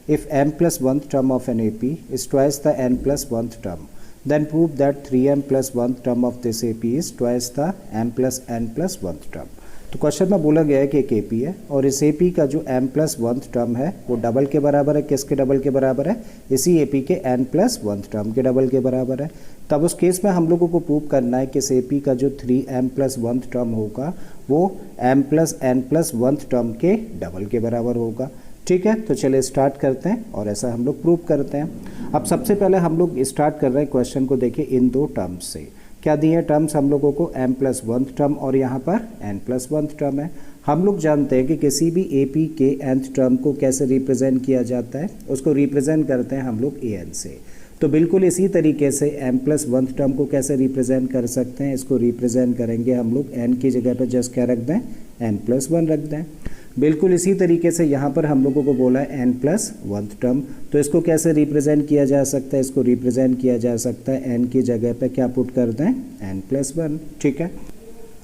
if m plus 1th term of an AP is twice the n plus 1th term, then prove that 3m plus 1th term of this AP is twice the m plus n plus 1th term। तो question में बोला गया है कि एक AP है और इस AP का जो m प्लस 1th टर्म है वो डबल के बराबर है। किसके डबल के बराबर है? इसी AP के n प्लस 1th टर्म के डबल के बराबर है। तब उस केस में हम लोगों को प्रूव करना है कि इस AP का जो 3m प्लस 1th टर्म होगा वो m plus n plus 1th term के डबल के बराबर होगा। ठीक है, तो चलिए स्टार्ट करते हैं और ऐसा हम लोग प्रूव करते हैं। अब सबसे पहले हम लोग स्टार्ट कर रहे हैं क्वेश्चन को देखिए इन दो टर्म्स से। क्या दिए हैं टर्म्स हम लोगों को? m प्लस 1th टर्म और यहाँ पर n प्लस 1th टर्म है। हम लोग जानते हैं कि किसी भी AP के nth टर्म को कैसे रिप्रेजेंट किया जाता है, उसको रिप्रेजेंट करते हैं हम लोग an से। तो बिल्कुल इसी तरीके से m प्लस 1th टर्म को कैसे रिप्रेजेंट कर सकते हैं, इसको रिप्रेजेंट करेंगे हम लोग n की जगह पर जस्ट क्या रख दें? n प्लस 1 रख दें। बिल्कुल इसी तरीके से यहाँ पर हम लोगों को बोला है n प्लस 1th टर्म, तो इसको कैसे रिप्रेजेंट किया जा सकता है? इसको रिप्रेजेंट किया जा सकता है n की जगह पे क्या पुट कर दें? n plus 1। ठीक है,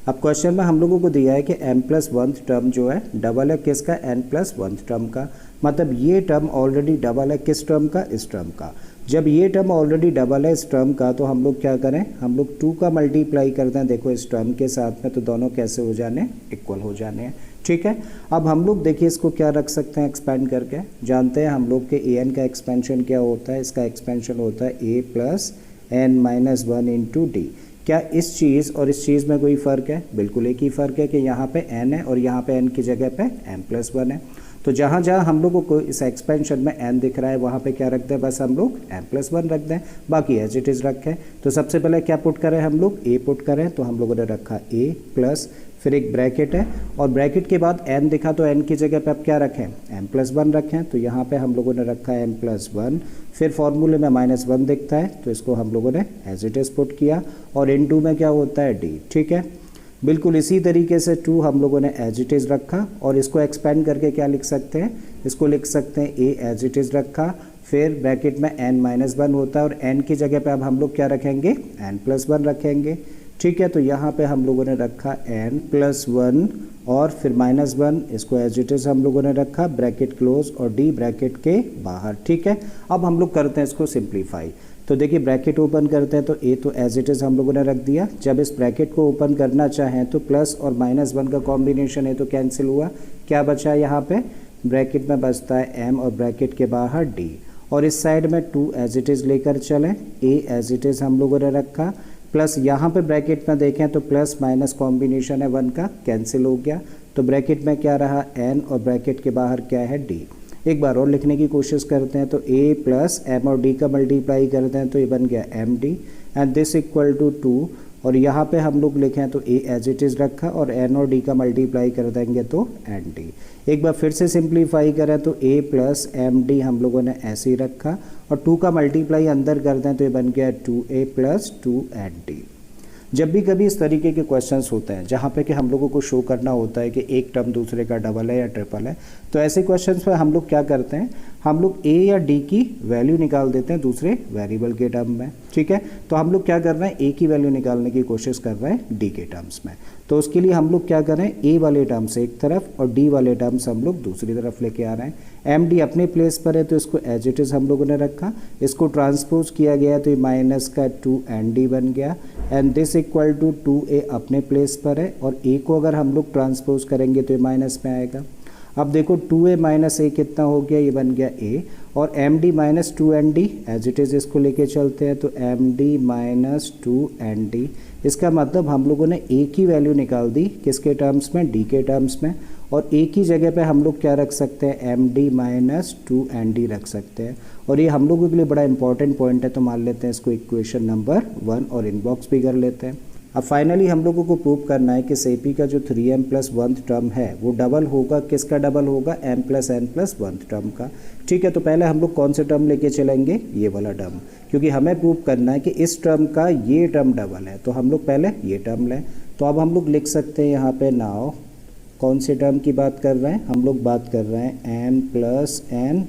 अब क्वेश्चन में हम लोगों को दिया है कि m प्लस 1th टर्म जो है डबल है किसका? n प्लस 1th टर्म का। मतलब ये टर्म ऑलरेडी डबल है किस टर्म का? इस टर्म का। जब ये टर्म ऑलरेडी डबल है इस टर्म का तो हम लोग क्या करें? हम लोग 2 का मल्टीप्लाई करते हैं देखो इस टर्म के साथ में, तो दोनों कैसे हो जाने? इक्वल हो जाने हैं। ठीक है, अब हम लोग देखिए इसको क्या रख सकते हैं एक्सपेंड करके। जानते हैं हम लोग के an का एक्सपेंशन क्या होता है? इसका एक्सपेंशन होता है a plus n minus 1 into D. क्या इस चीज़ और इस चीज़ में कोई फ़र्क है? बिल्कुल एक ही फ़र्क है कि यहाँ पे n है और यहाँ पे n की जगह पे m प्लस 1 है। तो जहाँ जहाँ हम लोगों को इस एक्सपेंशन में n दिख रहा है वहाँ पे क्या रख दें? बस हम लोग m प्लस 1 रख दें, बाकी एज इट इज़ रखें। तो सबसे पहले क्या पुट करें हम लोग? a पुट करें, तो हम लोगों ने रखा a प्लस फिर एक ब्रैकेट है और ब्रैकेट के बाद n दिखा तो n की जगह पे अब क्या रखें? m प्लस 1 रखें। तो यहाँ पे हम लोगों ने रखा m प्लस 1, फिर फॉर्मूले में माइनस 1 दिखता है तो इसको हम लोगों ने एज इट इज़ पुट किया और इनटू में क्या होता है? d। ठीक है, बिल्कुल इसी तरीके से 2 हम लोगों ने एज इट इज़ रखा और इसको एक्सपेंड करके क्या लिख सकते हैं? इसको लिख सकते हैं a एज इट इज़ रखा, फिर ब्रैकेट में n माइनस 1 होता है और n की जगह पे अब हम लोग क्या रखेंगे? n प्लस 1 रखेंगे। ठीक है, तो यहाँ पे हम लोगों ने रखा n प्लस 1 और फिर माइनस 1, इसको एज इट इज़ हम लोगों ने रखा, ब्रैकेट क्लोज और d ब्रैकेट के बाहर। ठीक है, अब हम लोग करते हैं इसको सिंप्लीफाई। तो देखिए ब्रैकेट ओपन करते हैं तो a तो एज इट इज़ हम लोगों ने रख दिया। जब इस ब्रैकेट को ओपन करना चाहें तो प्लस और माइनस 1 का कॉम्बिनेशन है तो कैंसिल हुआ। क्या बचा यहाँ पे? ब्रैकेट में बचता है m और ब्रैकेट के बाहर d और इस साइड में 2 एज इट इज़ लेकर चलें, a एज इट इज़ हम लोगों ने रखा, प्लस यहाँ पे ब्रैकेट में देखें तो प्लस माइनस कॉम्बिनेशन है 1 का, कैंसिल हो गया। तो ब्रैकेट में क्या रहा? n और ब्रैकेट के बाहर क्या है? d। एक बार और लिखने की कोशिश करते हैं तो a प्लस m और d का मल्टीप्लाई करते हैं तो ये बन गया md and this equal to 2 और यहाँ पे हम लोग लिखें तो a एज इट इज़ रखा और n और d का मल्टीप्लाई कर देंगे तो nd। एक बार फिर से सिंप्लीफाई करें तो a प्लस md हम लोगों ने ऐसे ही रखा और 2 का मल्टीप्लाई अंदर कर दें तो ये बन गया 2a प्लस 2nd। जब भी कभी इस तरीके के क्वेश्चंस होते हैं जहाँ पे कि हम लोगों को शो करना होता है कि एक टर्म दूसरे का डबल है या ट्रिपल है, तो ऐसे क्वेश्चंस में हम लोग क्या करते हैं? हम लोग a या d की वैल्यू निकाल देते हैं दूसरे वेरिएबल के टर्म में। ठीक है, तो हम लोग क्या कर रहे हैं? a की वैल्यू निकालने की कोशिश कर रहे हैं d के टर्म्स में। तो उसके लिए हम लोग क्या करें? a वाले टर्म्स एक तरफ और d वाले टर्म्स हम लोग दूसरी तरफ लेके आ रहे हैं। md अपने प्लेस पर है तो इसको एज इट इज़ हम लोगों ने रखा, इसको ट्रांसपोज किया गया तो ये माइनस का 2nd बन गया and this equal to 2a अपने प्लेस पर है और a को अगर हम लोग ट्रांसपोज करेंगे तो ये माइनस में आएगा। अब देखो 2a माइनस a कितना हो गया? ये बन गया a और md minus 2nd as it is इसको लेके चलते हैं तो md माइनस 2nd। इसका मतलब हम लोगों ने a की वैल्यू निकाल दी किसके टर्म्स में? d के टर्म्स में और a की जगह पे हम लोग क्या रख सकते हैं? md माइनस 2nd रख सकते हैं और ये हम लोगों के लिए बड़ा इंपॉर्टेंट पॉइंट है तो मान लेते हैं इसको इक्वेशन नंबर 1 और इनबॉक्स भी कर लेते हैं। अब फाइनली हम लोगों को प्रूव करना है कि AP का जो 3m प्लस 1th टर्म है वो डबल होगा। किसका डबल होगा? m plus n plus 1th term का। ठीक है, तो पहले हम लोग कौन से टर्म लेके चलेंगे? ये वाला टर्म, क्योंकि हमें प्रूव करना है कि इस टर्म का ये टर्म डबल है तो हम लोग पहले ये टर्म लें। तो अब हम लोग लिख सकते हैं यहाँ पे नाउ कौन से टर्म की बात कर रहे हैं? हम लोग बात कर रहे हैं m plus n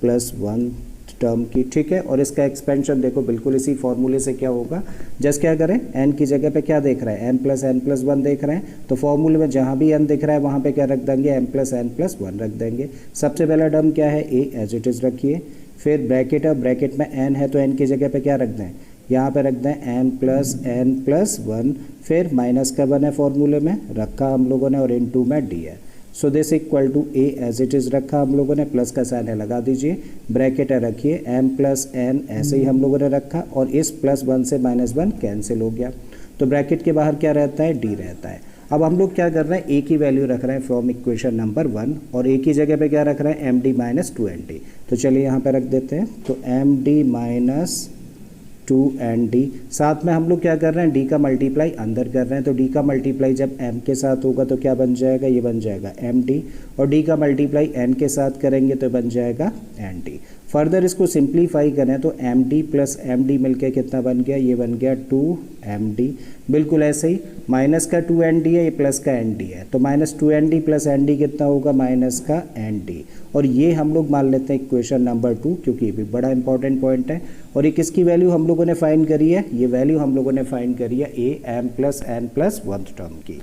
plus 1th term की, ठीक है। और इसका एक्सपेंशन देखो बिल्कुल इसी फॉर्मूले से क्या होगा, जस्ट क्या करें, n की जगह पे क्या देख रहा है, n+n+1 देख रहे हैं, तो फॉर्मूले में जहाँ भी n दिख रहा है वहाँ पे क्या रख देंगे, m+n+1 रख देंगे। सबसे पहला टर्म क्या है, a एज इट इज़ रखिए, फिर ब्रैकेट है, ब्रैकेट में n है तो n की जगह पे क्या रख दें, यहाँ पे रख दें m+n+1, फिर माइनस का 1 है फॉर्मूले में रखा हम लोगों ने, और इनटू में d है। So this equal to a as it is रखा हम लोगों ने, प्लस का साइन है लगा दीजिए, ब्रैकेट है रखिए, m+n ऐसे ही हम लोगों ने रखा, और इस +1 से -1 कैंसिल हो गया, तो ब्रैकेट के बाहर क्या रहता है, d रहता है। अब हम लोग क्या कर रहे हैं, a की वैल्यू रख रहे हैं फ्रॉम इक्वेशन नंबर 1, और a की जगह पे क्या रख रहे हैं, md-2nd। तो चलिए यहाँ पे रख देते हैं, तो md-2nd, साथ में हम लोग क्या कर रहे हैं, d का मल्टीप्लाई अंदर कर रहे हैं, तो d का मल्टीप्लाई जब m के साथ होगा तो क्या बन जाएगा, ये बन जाएगा md, और d का मल्टीप्लाई n के साथ करेंगे तो बन जाएगा nd। फर्दर इसको सिंप्लीफाई करें तो md प्लस md मिलके कितना बन गया, ये बन गया 2md। बिल्कुल ऐसे ही माइनस का 2nd है, ये प्लस का nd है, तो -2nd प्लस nd कितना होगा, माइनस का nd। और ये हम लोग मान लेते हैं इक्वेशन नंबर 2, क्योंकि ये भी बड़ा इंपॉर्टेंट पॉइंट है। और ये किसकी वैल्यू हम लोगों ने फाइंड करी है, ये वैल्यू हम लोगों ने फाइंड करी है am+n+1 टर्म की।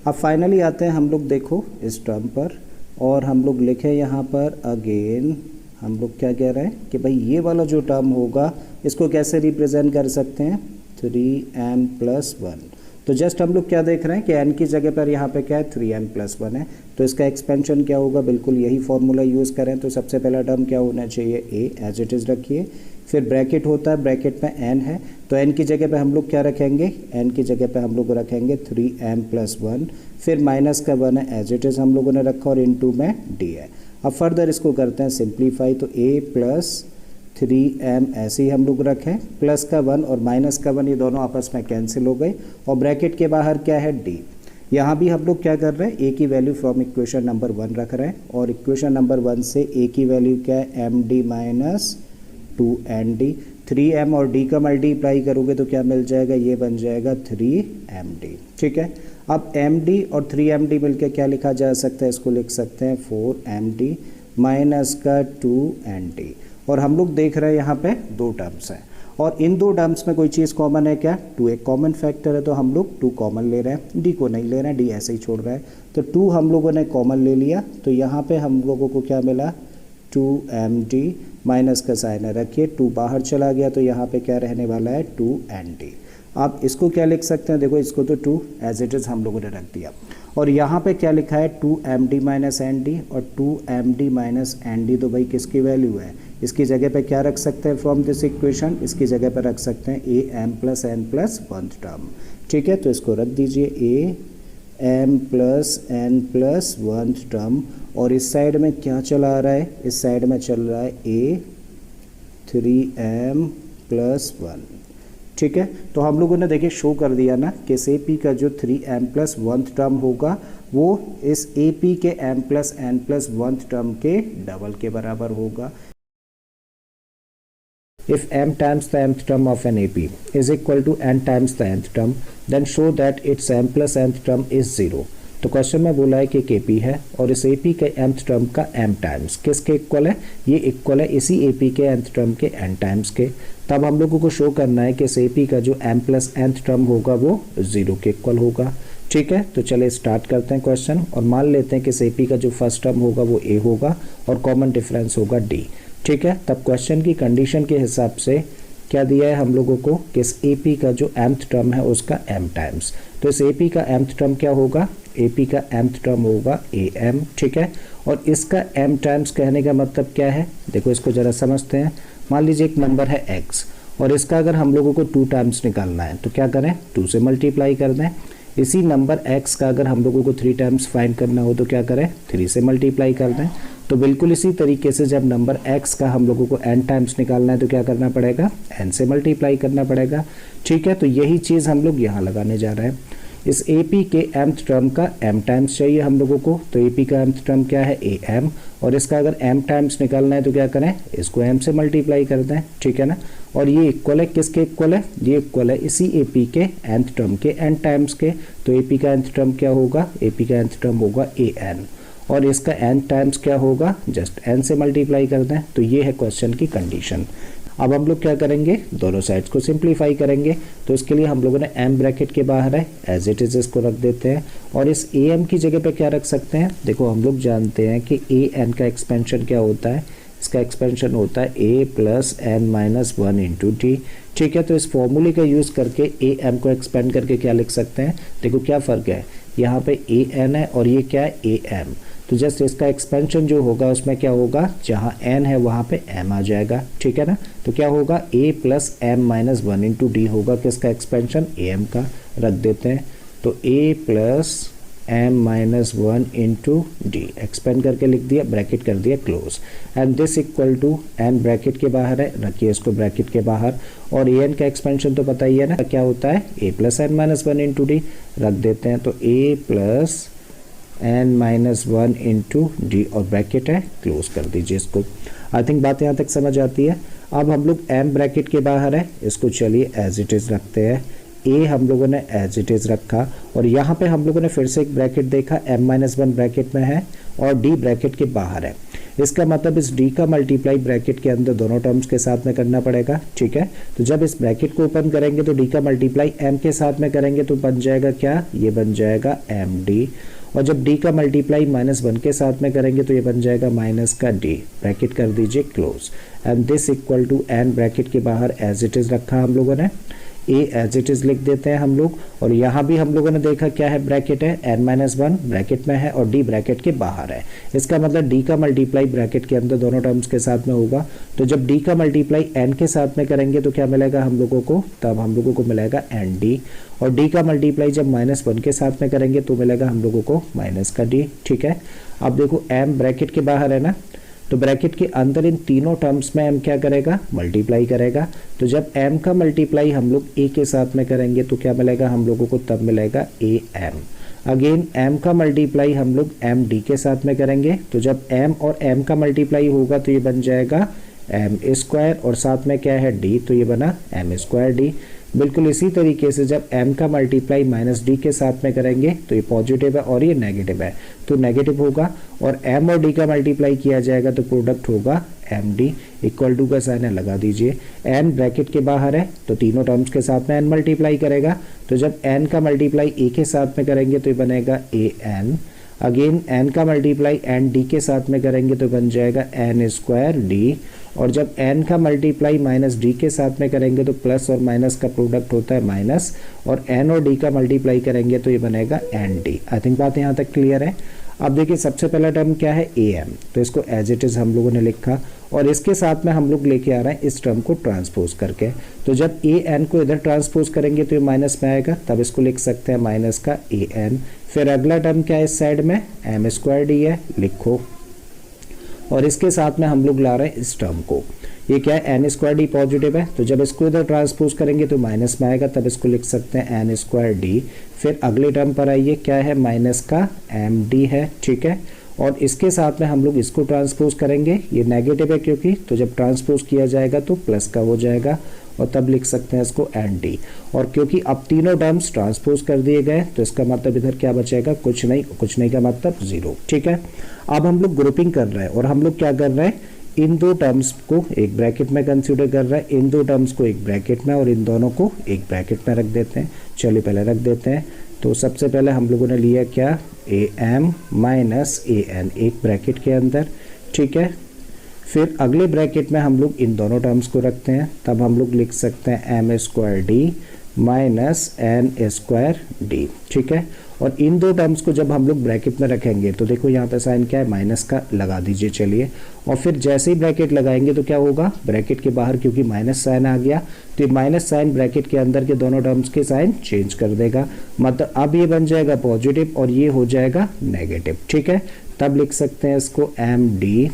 अब फाइनली आते हैं हम लोग देखो इस टर्म पर, और हम लोग लिखें यहाँ पर अगेन, हम लोग क्या कह रहे हैं कि भाई ये वाला जो टर्म होगा इसको कैसे रिप्रेजेंट कर सकते हैं, 3m+1। तो जस्ट हम लोग क्या देख रहे हैं कि n की जगह पर यहाँ पे क्या है, 3m+1 है, तो इसका एक्सपेंशन क्या होगा, बिल्कुल यही फॉर्मूला यूज़ करें। तो सबसे पहला टर्म क्या होना चाहिए, a एज इट इज़ रखिए, फिर ब्रैकेट होता है, ब्रैकेट में n है, तो n की जगह पे हम लोग क्या रखेंगे, n की जगह पे हम लोग रखेंगे 3m+1, फिर माइनस का 1 है एज इट इज़ हम लोगों ने रखा, और इनटू में d है। अब फर्दर इसको करते हैं सिंप्लीफाई, तो a + 3m ऐसे ही हम लोग रखें, प्लस का 1 और माइनस का 1 ये दोनों आपस में कैंसिल हो गए, और ब्रैकेट के बाहर क्या है, d। यहाँ भी हम लोग क्या कर रहे हैं, a की वैल्यू फ्रॉम इक्वेशन नंबर 1 रख रहे हैं, और इक्वेशन नंबर 1 से a की वैल्यू क्या है, md-2nd। 3m और d का मल्टीप्लाई करोगे तो क्या मिल जाएगा, ये बन जाएगा 3md, ठीक है। अब md और 3md मिलकर क्या लिखा जा सकता है, इसको लिख सकते हैं 4md माइनस का 2nd। और हम लोग देख रहे हैं यहाँ पे दो टर्म्स हैं, और इन दो टर्म्स में कोई चीज़ कॉमन है क्या, 2 एक कॉमन फैक्टर है, तो हम लोग 2 कॉमन ले रहे हैं, d को नहीं ले रहे हैं, d ऐसे ही छोड़ रहे हैं, तो 2 हम लोगों ने कॉमन ले लिया, तो यहाँ पे हम लोगों को क्या मिला, 2md, माइनस का साइन है रखिए, 2 बाहर चला गया, तो यहाँ पे क्या रहने वाला है, 2nd। आप इसको क्या लिख सकते हैं, देखो इसको तो 2 एज इट इज़ हम लोगों ने रख दिया, और यहाँ पे क्या लिखा है, 2md-nd, और 2md-nd तो भाई किसकी वैल्यू है, इसकी जगह पे क्या रख सकते हैं फ्रॉम दिस इक्वेशन, इसकी जगह पे रख सकते हैं am+n+1 टर्म, ठीक है। तो इसको रख दीजिए am+n+1 टर्म, और इस साइड में क्या चला आ रहा है, इस साइड में चल रहा है a3m+1, ठीक है। तो हम लोगों ने देखिए शो कर दिया ना कि इस AP का जो 3m+1 टर्म होगा वो इस AP के m+n+1 टर्म के डबल के बराबर होगा। If m times the nth term of an AP is equal to n times the nth term, then show that its m+nth term is 0। तो क्वेश्चन में बोला है कि एक AP है और इस AP के nth टर्म का m टाइम्स किसके इक्वल है, ये इक्वल है इसी AP के nth टर्म के n टाइम्स के। तब हम लोगों को शो करना है कि इस AP का जो m+nth टर्म होगा वो 0 के इक्वल होगा, ठीक है। तो चले स्टार्ट करते हैं क्वेश्चन, और मान लेते हैं कि इस AP का जो फर्स्ट टर्म होगा वो a होगा और कॉमन डिफरेंस होगा d, ठीक है। तब क्वेश्चन की कंडीशन के हिसाब से क्या दिया है हम लोगों को कि इस AP का जो mth टर्म है उसका m टाइम्स, तो इस AP का mth टर्म क्या होगा, AP का mth टर्म होगा am, ठीक है। और इसका m टाइम्स कहने का मतलब क्या है, देखो इसको ज़रा समझते हैं। मान लीजिए एक नंबर है x, और इसका अगर हम लोगों को 2 टाइम्स निकालना है तो क्या करें, 2 से मल्टीप्लाई कर दें। इसी नंबर x का अगर हम लोगों को 3 टाइम्स फाइंड करना हो तो क्या करें, 3 से मल्टीप्लाई कर दें। तो बिल्कुल इसी तरीके से जब नंबर x का हम लोगों को n टाइम्स निकालना है तो क्या करना पड़ेगा, n से मल्टीप्लाई करना पड़ेगा, ठीक है। तो यही चीज़ हम लोग यहाँ लगाने जा रहे हैं। इस AP के mth टर्म का m टाइम्स चाहिए हम लोगों को, तो AP का mth टर्म क्या है, am, और इसका अगर m टाइम्स निकालना है तो क्या करें, इसको m से मल्टीप्लाई कर दें, ठीक है ना। और ये इक्वल है किसके इक्वल है, ये इक्वल है इसी AP के nth टर्म के n टाइम्स के। तो AP का nth टर्म क्या होगा, AP का nth टर्म होगा an, और इसका n टाइम्स क्या होगा, जस्ट n से मल्टीप्लाई कर दें। तो ये है क्वेश्चन की कंडीशन। अब हम लोग क्या करेंगे, दोनों साइड्स को सिंप्लीफाई करेंगे। तो इसके लिए हम लोगों ने m ब्रैकेट के बाहर है एज इट इज इसको रख देते हैं, और इस am की जगह पे क्या रख सकते हैं, देखो हम लोग जानते हैं कि an का एक्सपेंशन क्या होता है, इसका एक्सपेंशन होता है a plus n minus 1 into T. ठीक है, तो इस फॉर्मूले का यूज़ करके am को एक्सपेंड करके क्या लिख सकते हैं, देखो क्या फ़र्क है, यहाँ पे an है और ये क्या है am। तो जस्ट इसका एक्सपेंशन जो होगा उसमें क्या होगा, जहाँ n है वहाँ पे m आ जाएगा। ठीक है ना, तो क्या होगा a plus m minus 1 into D होगा, किसका एक्सपेंशन, am का रख देते हैं। तो a plus m minus 1 into D expand करके लिख दिया, ब्रैकेट कर दिया close, and this equal to n bracket के बाहर है, रखिए इसको ब्रैकेट के बाहर, और an का एक्सपेंशन तो पता ही है ना क्या होता है, a plus n minus 1 into D रख देते हैं। तो a plus n minus 1 into D और ब्रैकेट है क्लोज कर दीजिए इसको। आई थिंक बात यहाँ तक समझ आती है। अब हम लोग m ब्रैकेट के बाहर है, इसको चलिए एज इट इज़ रखते हैं, a हम लोगों ने एज इट इज़ रखा, और यहाँ पे हम लोगों ने फिर से एक ब्रैकेट देखा, m-1 ब्रैकेट में है और d ब्रैकेट के बाहर है। इसका मतलब इस d का मल्टीप्लाई ब्रैकेट के अंदर दोनों टर्म्स के साथ में करना पड़ेगा। ठीक है, तो जब इस ब्रैकेट को ओपन करेंगे तो d का मल्टीप्लाई m के साथ में करेंगे तो बन जाएगा क्या, ये बन जाएगा md, और जब d का मल्टीप्लाई -1 के साथ में करेंगे तो ये बन जाएगा माइनस का d, ब्रैकेट कर दीजिए close, and this equal to n bracket के बाहर एज इट इज़ रखा हम लोगों ने, a एज इट इज़ लिख देते हैं हम लोग, और यहाँ भी हम लोगों ने देखा क्या है, ब्रैकेट है, n-1 ब्रैकेट में है और d ब्रैकेट के बाहर है। इसका मतलब d का मल्टीप्लाई ब्रैकेट के अंदर दोनों टर्म्स के साथ में होगा। तो जब d का मल्टीप्लाई n के साथ में करेंगे तो क्या मिलेगा हम लोगों को, तब हम लोगों को मिलेगा nd, और d का मल्टीप्लाई जब -1 के साथ में करेंगे तो मिलेगा हम लोगों को माइनस का d। ठीक है, अब देखो m ब्रैकेट के बाहर है ना, तो ब्रैकेट के अंदर इन तीनों टर्म्स में m क्या करेगा, मल्टीप्लाई करेगा। तो जब m का मल्टीप्लाई हम लोग a के साथ में करेंगे तो क्या मिलेगा हम लोगों को, तब मिलेगा am। अगेन m का मल्टीप्लाई हम लोग md के साथ में करेंगे, तो जब m और m का मल्टीप्लाई होगा तो ये बन जाएगा m स्क्वायर, और साथ में क्या है d, तो ये बना m स्क्वायर d। बिल्कुल इसी तरीके से जब m का मल्टीप्लाई -d के साथ में करेंगे तो ये पॉजिटिव है और ये नेगेटिव है, तो नेगेटिव होगा, और m और d का मल्टीप्लाई किया जाएगा तो प्रोडक्ट होगा md, इक्वल टू का साइन लगा दीजिए, n ब्रैकेट के बाहर है तो तीनों टर्म्स के साथ में n मल्टीप्लाई करेगा, तो जब n का मल्टीप्लाई a के साथ में करेंगे तो ये बनेगा an, अगेन n का मल्टीप्लाई nd के साथ में करेंगे तो बन जाएगा n स्क्वायर d, और जब n का मल्टीप्लाई -d के साथ में करेंगे तो प्लस और माइनस का प्रोडक्ट होता है माइनस, और n और d का मल्टीप्लाई करेंगे तो ये बनेगा nd। आई थिंक बात यहाँ तक क्लियर है। अब देखिए सबसे पहला टर्म क्या है, am, तो इसको एज इट इज़ हम लोगों ने लिखा, और इसके साथ में हम लोग लेके आ रहे हैं इस टर्म को ट्रांसपोज करके। तो जब an को इधर ट्रांसपोज करेंगे तो ये माइनस में आएगा, तब इसको लिख सकते हैं माइनस का an। फिर अगला टर्म क्या है इस साइड में, m स्क्वायर डी है, लिखो, और इसके साथ में हम लोग ला रहे हैं इस टर्म को, ये क्या है, n स्क्वायर डी पॉजिटिव है, तो जब इसको इधर ट्रांसपोज करेंगे तो माइनस में आएगा, तब इसको लिख सकते हैं n स्क्वायर डी। फिर अगले टर्म पर आइए, क्या है, माइनस का md है। ठीक है, और इसके साथ में हम लोग इसको ट्रांसपोज करेंगे, ये नेगेटिव है क्योंकि, तो जब ट्रांसपोज किया जाएगा तो प्लस का हो जाएगा, और तब लिख सकते हैं इसको nd, और क्योंकि अब तीनों टर्म्स ट्रांसपोज कर दिए गए तो इसका मतलब इधर क्या बचेगा, कुछ नहीं का मतलब 0। ठीक है, अब हम लोग ग्रुपिंग कर रहे हैं, और हम लोग क्या कर रहे हैं, इन दो टर्म्स को एक ब्रैकेट में कंसीडर कर रहे हैं, इन दो टर्म्स को एक ब्रैकेट में और इन दोनों को एक ब्रैकेट में रख देते हैं। चलिए पहले रख देते हैं, तो सबसे पहले हम लोगों ने लिया क्या, am माइनस an एक ब्रैकेट के अंदर। ठीक है, फिर अगले ब्रैकेट में हम लोग इन दोनों टर्म्स को रखते हैं, तब हम लोग लिख सकते हैं m square D minus n square D. ठीक है, और इन दो टर्म्स को जब हम लोग ब्रैकेट में रखेंगे तो देखो यहाँ पे साइन क्या है, माइनस का लगा दीजिए। चलिए, और फिर जैसे ही ब्रैकेट लगाएंगे तो क्या होगा, ब्रैकेट के बाहर क्योंकि माइनस साइन आ गया तो ये माइनस साइन ब्रैकेट के अंदर के दोनों टर्म्स के साइन चेंज कर देगा, मतलब अब ये बन जाएगा पॉजिटिव और ये हो जाएगा नेगेटिव। ठीक है, तब लिख सकते हैं इसको md,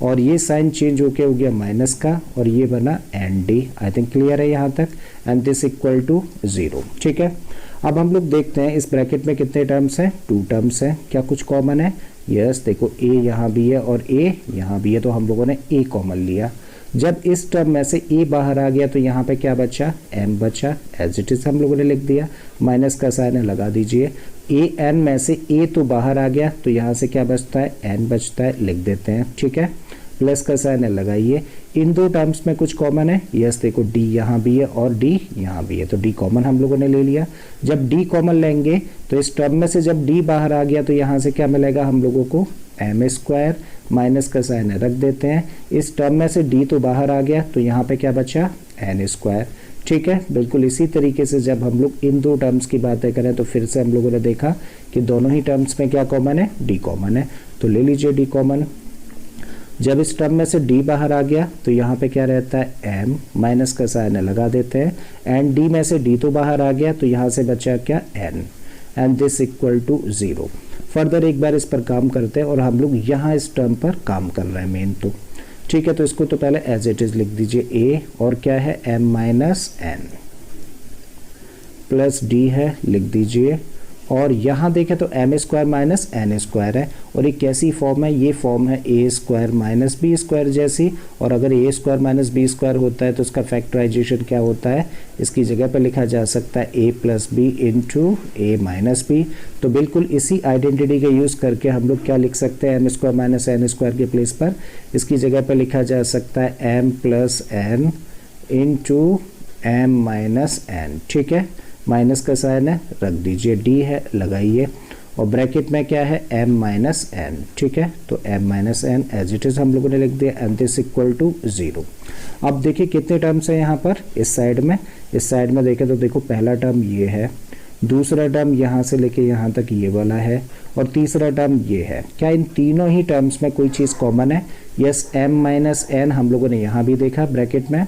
और ये साइन चेंज होके हो गया माइनस का, और ये बना nd। आई थिंक क्लियर है यहाँ तक, एंड दिस इक्वल टू 0। ठीक है, अब हम लोग देखते हैं इस ब्रैकेट में कितने टर्म्स हैं, 2 टर्म्स हैं, क्या कुछ कॉमन है, यस, देखो a यहाँ भी है और a यहाँ भी है, तो हम लोगों ने a कॉमन लिया, जब इस टर्म में से ए बाहर आ गया तो यहाँ पे क्या बचा, m बचा, एज इट इज हम लोगों ने लिख दिया, माइनस का साइन है लगा दीजिए। ए एन में से ए तो बाहर आ गया तो यहाँ से क्या बचता है, n बचता है, लिख देते हैं, ठीक है। प्लस का साइन है लगाइए। इन दो टर्म्स में कुछ कॉमन है, यस देखो d यहाँ भी है और d यहाँ भी है, तो d कॉमन हम लोगों ने ले लिया। जब d कॉमन लेंगे तो इस टर्म में से जब d बाहर आ गया तो यहाँ से क्या मिलेगा हम लोगों को, m स्क्वायर, माइनस का साइन है रख देते हैं। इस टर्म में से d तो बाहर आ गया तो यहाँ पे क्या बचा, n स्क्वायर, ठीक है। बिल्कुल इसी तरीके से जब हम लोग इन दो टर्म्स की बातें करें तो फिर से हम लोगों ने देखा कि दोनों ही टर्म्स में क्या कॉमन है, d कॉमन है, तो ले लीजिए d कॉमन। जब इस टर्म में से d बाहर आ गया तो यहाँ पे क्या रहता है, m, माइनस का साइन है लगा देते हैं, एंड d में से d तो बाहर आ गया तो यहाँ से बचा क्या, n, and this equal to 0। Further एक बार इस पर काम करते हैं और हम लोग यहाँ इस टर्म पर काम कर रहे हैं मेन तो, ठीक है। तो इसको तो पहले एज इट इज लिख दीजिए, a और क्या है, m minus n plus d है, लिख दीजिए। और यहाँ देखें तो m square minus n square है, और ये कैसी फॉर्म है, ये फॉर्म है a square minus b square जैसी। और अगर a square minus b square होता है तो इसका फैक्टराइजेशन क्या होता है, इसकी जगह पर लिखा जा सकता है a plus B into A minus B. तो बिल्कुल इसी आइडेंटिटी का यूज़ करके हम लोग क्या लिख सकते हैं, m square minus n square के प्लेस पर इसकी जगह पर लिखा जा सकता है m plus n into m minus n, ठीक है। माइनस का साइन है रख दीजिए, d है लगाइए, और ब्रैकेट में क्या है, m माइनस n, ठीक है। तो m minus n as it is हम लोगों ने लिख दिया, एंड दिस इक्वल टू 0। अब देखिए कितने टर्म्स हैं यहाँ पर, इस साइड में देखें तो देखो पहला टर्म ये है, दूसरा टर्म यहाँ से लेके यहाँ तक ये वाला है, और तीसरा टर्म ये है। क्या इन तीनों ही टर्म्स में कोई चीज़ कॉमन है, यस, m माइनस n हम लोगों ने यहाँ भी देखा ब्रैकेट में,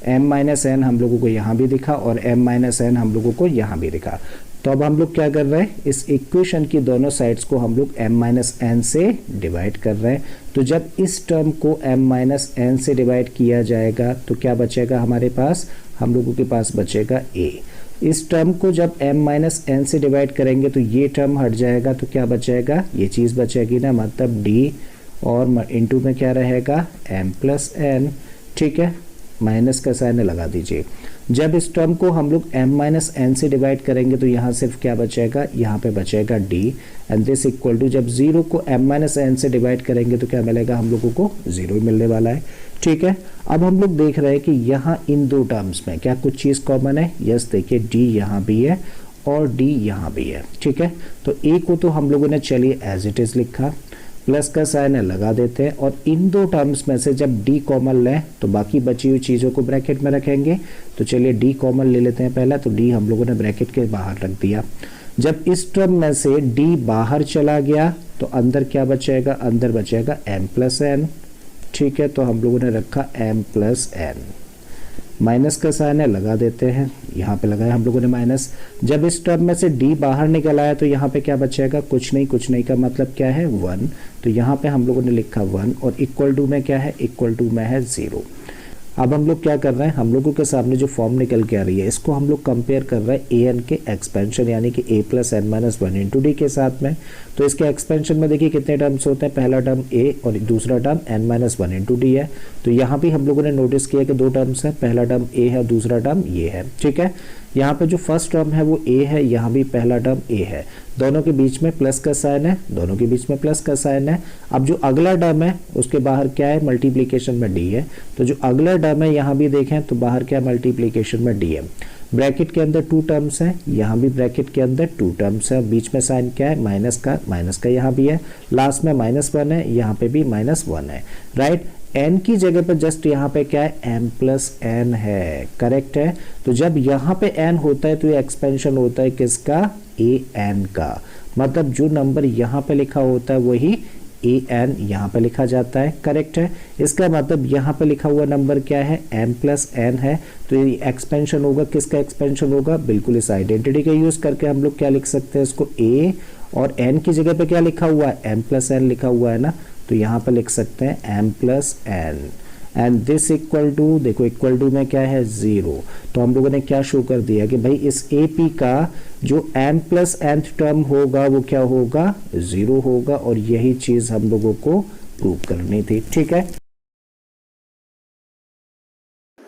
m माइनस n हम लोगों को यहाँ भी दिखा, और m माइनस n हम लोगों को यहाँ भी दिखा। तो अब हम लोग क्या कर रहे हैं, इस इक्वेशन की दोनों साइड्स को हम लोग m माइनस n से डिवाइड कर रहे हैं। तो जब इस टर्म को m माइनस n से डिवाइड किया जाएगा तो क्या बचेगा हमारे पास, हम लोगों के पास बचेगा a। इस टर्म को जब m माइनस n से डिवाइड करेंगे तो ये टर्म हट जाएगा, तो क्या बचेगा, ये चीज़ बचेगी ना, मतलब d, और इंटू में क्या रहेगा, m प्लस n, ठीक है। माइनस का साइन लगा दीजिए। जब इस टर्म को हम लोग m माइनस n से डिवाइड करेंगे तो यहाँ सिर्फ क्या बचेगा, यहाँ पे बचेगा d, and this equal to, जब 0 को m माइनस n से डिवाइड करेंगे तो क्या मिलेगा, हम लोगों को 0 मिलने वाला है, ठीक है। अब हम लोग देख रहे हैं कि यहाँ इन दो टर्म्स में क्या कुछ चीज़ कॉमन है, यस देखिए d यहाँ भी है और d यहाँ भी है, ठीक है। तो a को तो हम लोगों ने चलिए एज इट इज़ लिखा, प्लस का साइन है लगा देते हैं, और इन दो टर्म्स में से जब d कॉमन लें तो बाकी बची हुई चीज़ों को ब्रैकेट में रखेंगे। तो चलिए d कॉमन ले लेते हैं पहला, तो d हम लोगों ने ब्रैकेट के बाहर रख दिया। जब इस टर्म में से d बाहर चला गया तो अंदर क्या बचेगा, अंदर बचेगा m प्लस n, ठीक है। तो हम लोगों ने रखा m प्लस n, माइनस का साइन है लगा देते हैं, यहाँ पे लगाया हम लोगों ने माइनस। जब इस टर्म में से d बाहर निकल आया तो यहाँ पे क्या बचेगा, कुछ नहीं का मतलब क्या है, 1। तो यहाँ पे हम लोगों ने लिखा 1, और इक्वल टू में क्या है, इक्वल टू में है 0। अब हम लोग क्या कर रहे हैं, हम लोगों के सामने जो फॉर्म निकल के आ रही है इसको हम लोग कंपेयर कर रहे हैं ए एन के एक्सपेंशन यानी कि a plus n minus 1 into D के साथ में। तो इसके एक्सपेंशन में देखिए कितने टर्म्स होते हैं, पहला टर्म a और दूसरा term n minus 1 into D है। तो यहाँ भी हम लोगों ने नोटिस किया कि दो टर्म्स हैं, पहला टर्म a है, दूसरा टर्म ये है, ठीक है। यहाँ पे जो फर्स्ट टर्म है वो a है, यहाँ भी पहला टर्म a है, दोनों के बीच में प्लस का साइन है, दोनों के बीच में प्लस का साइन है। अब जो अगला टर्म है उसके बाहर क्या है, मल्टीप्लिकेशन में d है। तो जो अगला टर्म है यहाँ भी देखें तो बाहर क्या मल्टीप्लिकेशन में d है। ब्रैकेट के अंदर 2 टर्म्स हैं, यहाँ भी ब्रैकेट के अंदर 2 टर्म्स हैं, बीच में साइन क्या है, माइनस का यहाँ भी है, लास्ट में -1 है, यहाँ पे भी -1 है, राइट। n की जगह पर जस्ट यहाँ पे क्या है, m प्लस n है, करेक्ट है। तो जब यहाँ पे n होता है तो ये एक्सपेंशन होता है किसका, a n का, मतलब जो नंबर यहाँ पे लिखा होता है वही a n यहाँ पे लिखा जाता है, करेक्ट है। इसका मतलब यहाँ पे लिखा हुआ नंबर क्या है, m प्लस n है। तो ये एक्सपेंशन होगा, किसका एक्सपेंशन होगा, बिल्कुल इस आइडेंटिटी का यूज करके हम लोग क्या लिख सकते हैं इसको, a और n की जगह पे क्या लिखा हुआ है, m प्लस n लिखा हुआ है ना, तो यहाँ पे लिख सकते हैं m plus n, and this equal to, देखो इक्वल टू में क्या है, 0। तो हम लोगों ने क्या शो कर दिया कि भाई इस AP का जो m प्लस nth टर्म होगा वो क्या होगा, 0 होगा, और यही चीज हम लोगों को प्रूव करनी थी, ठीक है।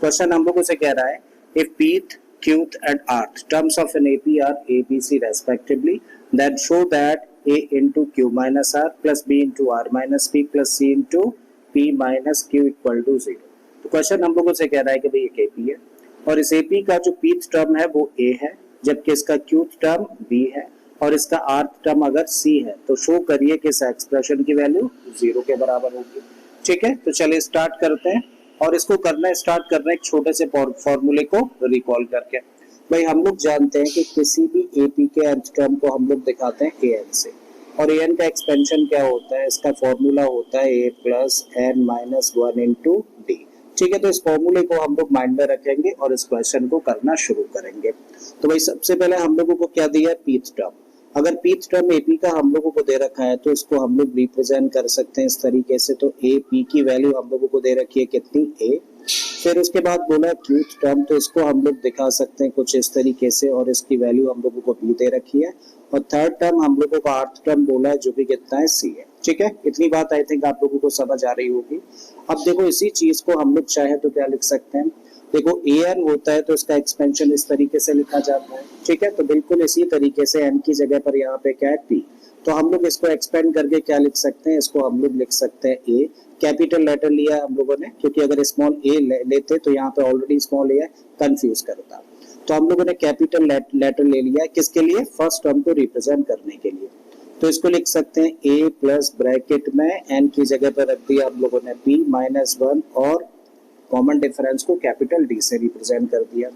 क्वेश्चन हम लोगों से कह रहा है if pth, qth and rth terms of an AP are A, B, C respectively, then show that A into Q minus R plus B into R minus P plus C into P minus Q equal to 0। तो question हम लोगों से कह रहा है कि भाई एक AP है और इस AP का जो pth टर्म है वो A है, जबकि इसका qth टर्म B है और इसका rth टर्म अगर C है, तो शो करिए कि इस एक्सप्रेशन की वैल्यू 0 के बराबर होगी। ठीक है, तो चलिए स्टार्ट करते हैं और इसको करना स्टार्ट कर रहे हैं एक छोटे से फॉर्मूले को रिकॉल करके। भाई हम लोग जानते हैं कि किसी भी एपी के nth टर्म को हम लोग दिखाते हैं एन से, और एन का एक्सपेंशन क्या होता है, इसका फॉर्मूला होता है A plus N minus one into D. ठीक है, तो इस फॉर्मूले को हम लोग माइंड में रखेंगे और इस क्वेश्चन को करना शुरू करेंगे। तो भाई सबसे पहले हम लोगों को क्या दिया है, पीथ टर्म। अगर पीथ टर्म एपी का हम लोगों को दे रखा है तो इसको हम लोग रिप्रेजेंट कर सकते हैं इस तरीके से। तो ए पी की वैल्यू हम लोगों को दे रखी है कितनी, ए। फिर उसके बाद बोला क्यूथ टर्म, तो इसको हम लोग दिखा सकते हैं कुछ इस तरीके से और इसकी वैल्यू हम लोगों को बी दे रखी है। और थर्ड टर्म हम लोगों को आर्थ टर्म बोला है जो भी कितना है, सी है। ठीक है, इतनी बात आई थिंक आप लोगों को समझ आ रही होगी। अब देखो इसी चीज को हम लोग चाहे तो क्या लिख सकते हैं, देखो ए एन होता है तो इसका एक्सपेंशन इस तरीके से लिखा जाता है। ठीक है, तो बिल्कुल इसी तरीके से एन की जगह पर यहाँ पे क्या है, पी। तो हम लोग इसको एक्सपेंड करके क्या लिख सकते हैं, इसको हम लोग लिख सकते हैं ए। कैपिटल लेटर लिया है हम लोगों ने, क्योंकि अगर स्मॉल ए लेते तो यहाँ पे ऑलरेडी स्मॉल ए है, कंफ्यूज करता। तो हम लोगों ने कैपिटल लेटर ले लिया है, किसके लिए, फर्स्ट टर्म को रिप्रेजेंट करने के लिए। तो इसको लिख सकते हैं ए प्लस ब्रैकेट में एन की जगह पर रख दिया हम लोगों ने पी माइनस वन और कॉमन डिफरेंस को कैपिटल डी से रिप्रेजेंट कर दिया।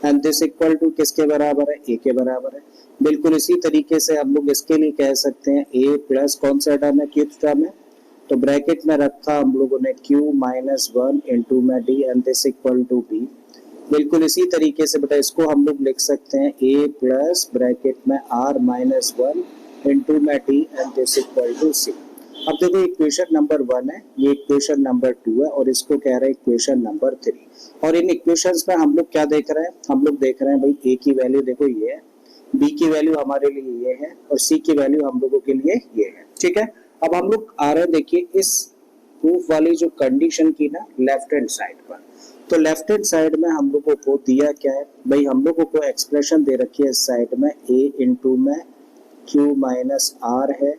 एंड दिस इक्वल टू किसके बराबर है, ए के बराबर है। बिल्कुल इसी तरीके से हम लोग इसके लिए कह सकते हैं ए प्लस कौन सा टर्म है, क्यूथ टर्म है, तो ब्रैकेट में रखा हम लोगों ने क्यू माइनस वन इंटू में D and this equal to B. बिल्कुल इसी तरीके से बेटा इसको हम लोग लिख सकते हैं ए प्लस ब्रैकेट में आर माइनस वन इंटू में D and this equal to C. अब देखो इक्वेशन नंबर 1 है, ये इक्वेशन नंबर 2 है और इसको कह रहे हैं इक्वेशन नंबर 3। और इन इक्वेशंस में हम लोग क्या देख रहे हैं, हम लोग देख रहे हैं भाई ए की वैल्यू देखो ये है, बी की वैल्यू हमारे लिए ये है और सी की वैल्यू हम लोगों के लिए ये है। ठीक है, अब हम लोग आ रहे हैं देखिए इस प्रूफ वाली जो कंडीशन की ना लेफ्ट हैंड साइड पर। तो लेफ्ट हैंड साइड में हम लोगों को दिया क्या है भाई, हम लोगों को एक्सप्रेशन दे रखी है इस साइड में ए इंटू में क्यू माइनस आर है,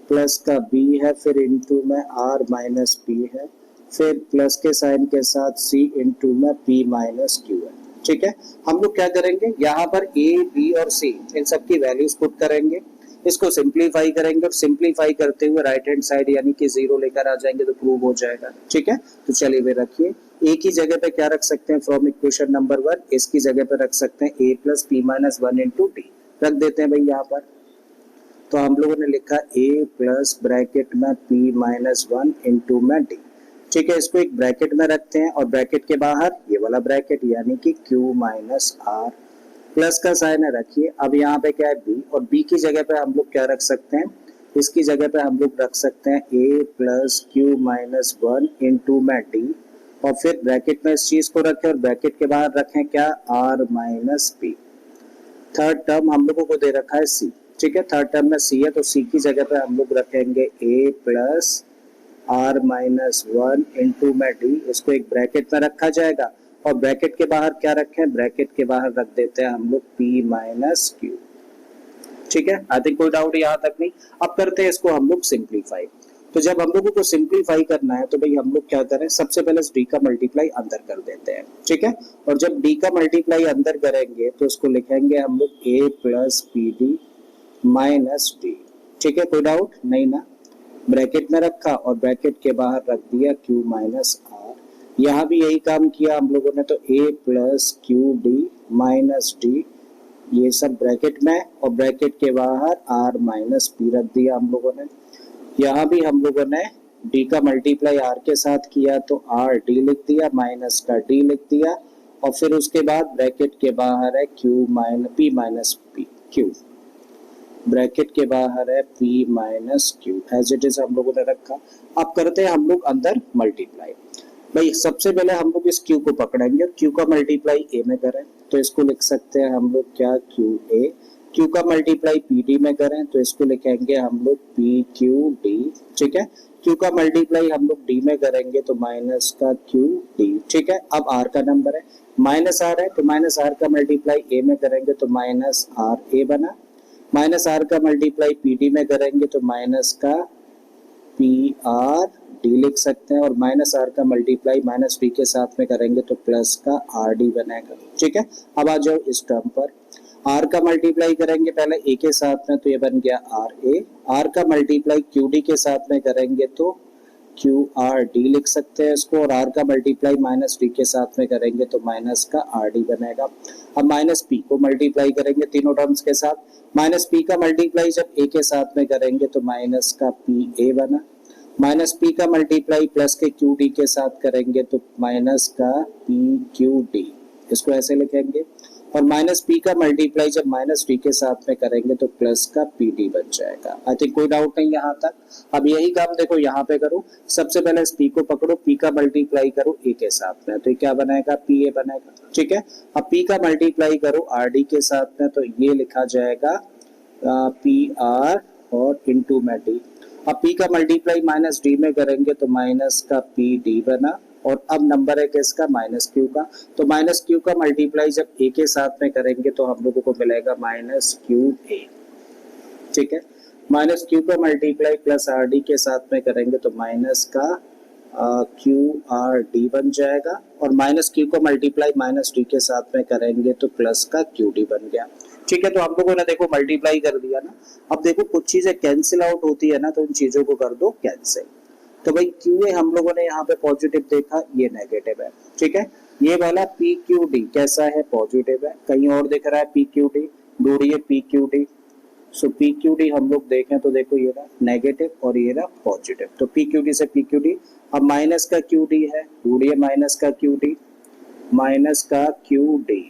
प्लस का b है, फिर इंटू में r माइनस p है, फिर प्लस के साइन के साथ c इंटू में p माइनस q है। ठीक है, हम लोग क्या करेंगे, यहाँ पर a, b और c इन सब की वैल्यूज पुट करेंगे, इसको सिंप्लीफाई करेंगे और सिंप्लीफाई करते हुए राइट हैंड साइड यानी कि 0 लेकर आ जाएंगे तो प्रूव हो जाएगा। ठीक है, तो चलिए वे रखिए a की जगह पे क्या रख सकते हैं, फ्रॉम इक्वेशन नंबर 1 इसकी जगह पे रख सकते हैं a plus P minus one into D रख देते हैं भाई यहाँ पर। तो हम लोगों ने लिखा a प्लस ब्रैकेट में p माइनस वन इंटू में d। ठीक है, इसको एक ब्रैकेट में रखते हैं और ब्रैकेट के बाहर ये वाला ब्रैकेट यानी कि q माइनस आर, प्लस का साइन है रखिए। अब यहाँ पे क्या है b, और b की जगह पे हम लोग क्या रख सकते हैं, इसकी जगह पे हम लोग रख सकते हैं a plus Q minus one into में d और फिर ब्रैकेट में इस चीज को रखें और ब्रैकेट के बाहर रखें क्या, r minus p। Third term हम लोगों को दे रखा है c। ठीक है, थर्ड टर्म में c है तो c की जगह पे हम लोग रखेंगे a plus R minus one into में डी, इसको एक ब्रैकेट में रखा जाएगा और ब्रैकेट के बाहर क्या रखें, ब्रैकेट के बाहर रख देते हैं हम लोग p माइनस क्यू। ठीक है, आई थिंक कोई डाउट यहाँ तक नहीं। अब करते हैं इसको हम लोग सिंप्लीफाई। तो जब हम लोगों को सिंप्लीफाई करना है तो भाई हम लोग क्या करें, सबसे पहले डी का मल्टीप्लाई अंदर कर देते हैं। ठीक है, और जब डी का मल्टीप्लाई अंदर करेंगे तो इसको लिखेंगे हम लोग a plus P D minus D. ठीक है, कोई डाउट नहीं ना, ब्रैकेट में रखा और ब्रैकेट के बाहर रख दिया q माइनस आर। यहाँ भी यही काम किया हम लोगों ने, तो a plus Q D minus D ये सब ब्रैकेट में और ब्रैकेट के बाहर r माइनस पी रख दिया हम लोगों ने। यहाँ भी हम लोगों ने d का मल्टीप्लाई r के साथ किया तो r d लिख दिया माइनस का d लिख दिया और फिर उसके बाद ब्रैकेट के बाहर है q minus p minus p q, bracket के बाहर है p minus Q as it is हम लोगों ने रखा। अब करते हैं हम लोग अंदर मल्टीप्लाई। भाई सबसे पहले हम लोग इस q को पकड़ेंगे और q का मल्टीप्लाई a में करें तो इसको लिख सकते हैं हम लोग क्या, qa क्यू का मल्टीप्लाई पी डी में करें तो इसको लिखेंगे हम लोग पी क्यू डी, ठीक है। क्यू का मल्टीप्लाई हम लोग डी में करेंगे तो माइनस का क्यू डी, ठीक है। अब आर का नंबर है, माइनस आर है तो माइनस आर का मल्टीप्लाई ए में करेंगे तो माइनस आर ए बना। माइनस आर का मल्टीप्लाई पी डी में करेंगे तो माइनस का पी आर डी लिख सकते हैं, और माइनस आर का मल्टीप्लाई माइनस डी के साथ में करेंगे तो प्लस का आर डी बनेगा, ठीक है। अब आ जाओ इस टर्म पर, आर का मल्टीप्लाई करेंगे पहले ए के साथ में तो ये बन गया आर ए, आर का मल्टीप्लाई क्यू डी के साथ में करेंगे तो क्यू आर डी लिख सकते हैं इसको, और आर का मल्टीप्लाई माइनस डी के साथ में करेंगे तो माइनस का आर डी बनेगा। अब माइनस पी को मल्टीप्लाई करेंगे तीनों टर्म्स के साथ, माइनस पी का मल्टीप्लाई जब ए के साथ में करेंगे तो माइनस का पी ए बना। माइनस पी का मल्टीप्लाई प्लस के क्यू डी के साथ करेंगे तो माइनस का पी क्यू डी, इसको ऐसे लिखेंगे। और माइनस पी का मल्टीप्लाई जब माइनस डी के साथ में करेंगे तो प्लस का पी डी बन जाएगा। आई थिंक कोई डाउट नहीं यहाँ तक। अब यही काम देखो यहाँ पे करो, सबसे पहले इस पी को पकड़ो, पी का मल्टीप्लाई करो ए के साथ में तो ये क्या बनाएगा, पी ए बनेगा, ठीक है। अब पी का मल्टीप्लाई करो आर डी के साथ में तो ये लिखा जाएगा पी आर और इंटू में डी। अब p का मल्टीप्लाई माइनस डी में करेंगे तो माइनस का पी डी बना, और अब नंबर है किसका, माइनस क्यू का, तो माइनस क्यू का मल्टीप्लाई जब ए के साथ में करेंगे तो हम लोगों को मिलेगा माइनस क्यू ए, ठीक है। माइनस क्यू का मल्टीप्लाई प्लस आर डी के साथ में करेंगे तो माइनस का क्यू आर डी बन जाएगा, और माइनस क्यू का मल्टीप्लाई माइनस डी के साथ में करेंगे तो प्लस का क्यू डी बन गया, ठीक है। तो हम लोगों ने देखो मल्टीप्लाई कर दिया ना। अब देखो कुछ चीजें कैंसिल आउट होती है ना, तो उन चीजों को कर दो कैंसिल। तो भाई क्यू ए हम लोगों ने यहाँ पे पॉजिटिव देखा, ये नेगेटिव है, ठीक है। ये वाला पी क्यू डी कैसा है, पॉजिटिव है। कहीं और दिख रहा है पी क्यू डी, ढूंढिए पी क्यू डी। सो पी क्यू डी हम लोग देखें तो देखो ये रहा नेगेटिव और ये रहा पॉजिटिव, तो पी क्यू डी से पी क्यू डी। अब माइनस का क्यू डी है, ढूंढिए माइनस का क्यू डी, माइनस का क्यू डी।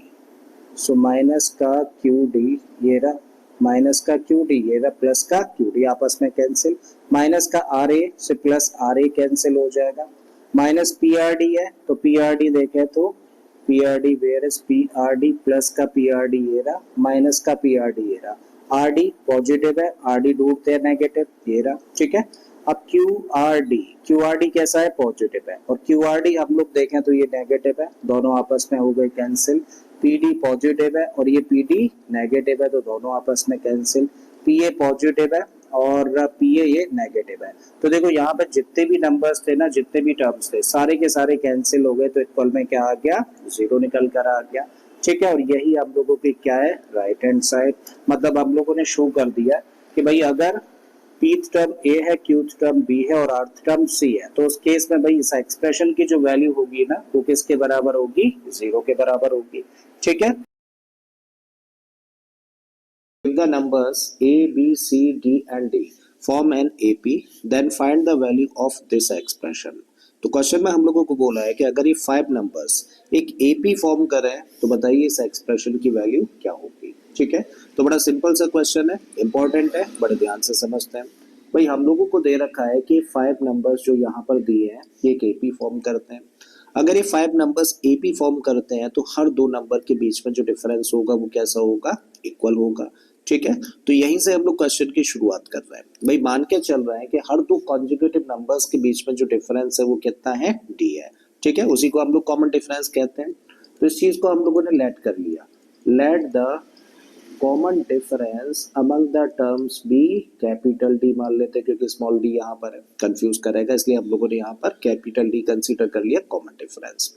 सो माइनस का क्यू डी ये रहा, माइनस का क्यू डी ये रहा, प्लस का क्यू डी आपस में कैंसिल। माइनस का आर ए से प्लस आर ए कैंसिल हो जाएगा। माइनस पी आर डी है तो पी आर डी देखें तो P R D where is P R D, plus का पी आर डी ये रहा, माइनस का पी आर डी ये रहा। आर डी पॉजिटिव है, आर डी ढूंढते हैं नेगेटिव, ये रहा, ठीक है। अब क्यू आर डी कैसा है, पॉजिटिव है, और क्यू आर डी हम लोग देखें तो ये नेगेटिव है, दोनों आपस में हो गए कैंसिल। पी डी पॉजिटिव है और ये पी डी नेगेटिव है, तो दोनों आपस में कैंसिल। पी ए पॉजिटिव है और पी ए ये नेगेटिव है। तो देखो यहाँ पे जितने भी नंबर्स थे ना, जितने भी टर्म्स थे, सारे के सारे कैंसिल हो गए, तो इक्वल में क्या आ गया, जीरो निकल कर आ गया, ठीक है। और यही हम लोगों की क्या है, राइट हैंड साइड। मतलब हम लोगों ने शो कर दिया कि भाई अगर पीथ टर्म ए है, क्यूथ टर्म बी है और आर्थ टर्म सी है, तो उस केस में भाई इस एक्सप्रेशन की जो वैल्यू होगी ना, वो किसके बराबर होगी, जीरो के बराबर होगी, ठीक है। If the numbers a, b, c, d and d form an AP, then find the value of this expression. तो क्वेश्चन में हम लोगों को बोला है कि अगर ये 5 नंबर्स एक AP फॉर्म करें तो बताइए इस एक्सप्रेशन की वैल्यू क्या होगी, ठीक है। तो बड़ा सिंपल सा क्वेश्चन है, इंपॉर्टेंट है, बड़े ध्यान से समझते हैं। भाई हम लोगों को दे रखा है कि 5 नंबर्स जो यहाँ पर दिए हैं ये एक AP फॉर्म करते हैं। अगर ये 5 नंबर्स AP फॉर्म करते हैं तो हर 2 नंबर के बीच में जो डिफरेंस होगा वो कैसा होगा, इक्वल होगा, ठीक है। तो यहीं से हम लोग क्वेश्चन की शुरुआत कर रहे हैं। भाई मान के चल रहे हैं कि हर 2 कॉन्जुगेटिव नंबर्स के बीच में जो डिफरेंस है वो कितना है, डी है, ठीक है। उसी को हम लोग कॉमन डिफरेंस कहते हैं। तो इस चीज को हम लोगों ने लेट कर लिया, let the common difference among the terms be capital D मान लेते हैं, क्योंकि स्मॉल डी यहाँ पर है, कंफ्यूज करेगा, इसलिए हम लोगों ने यहाँ पर कैपिटल डी कंसीडर कर लिया कॉमन डिफरेंस।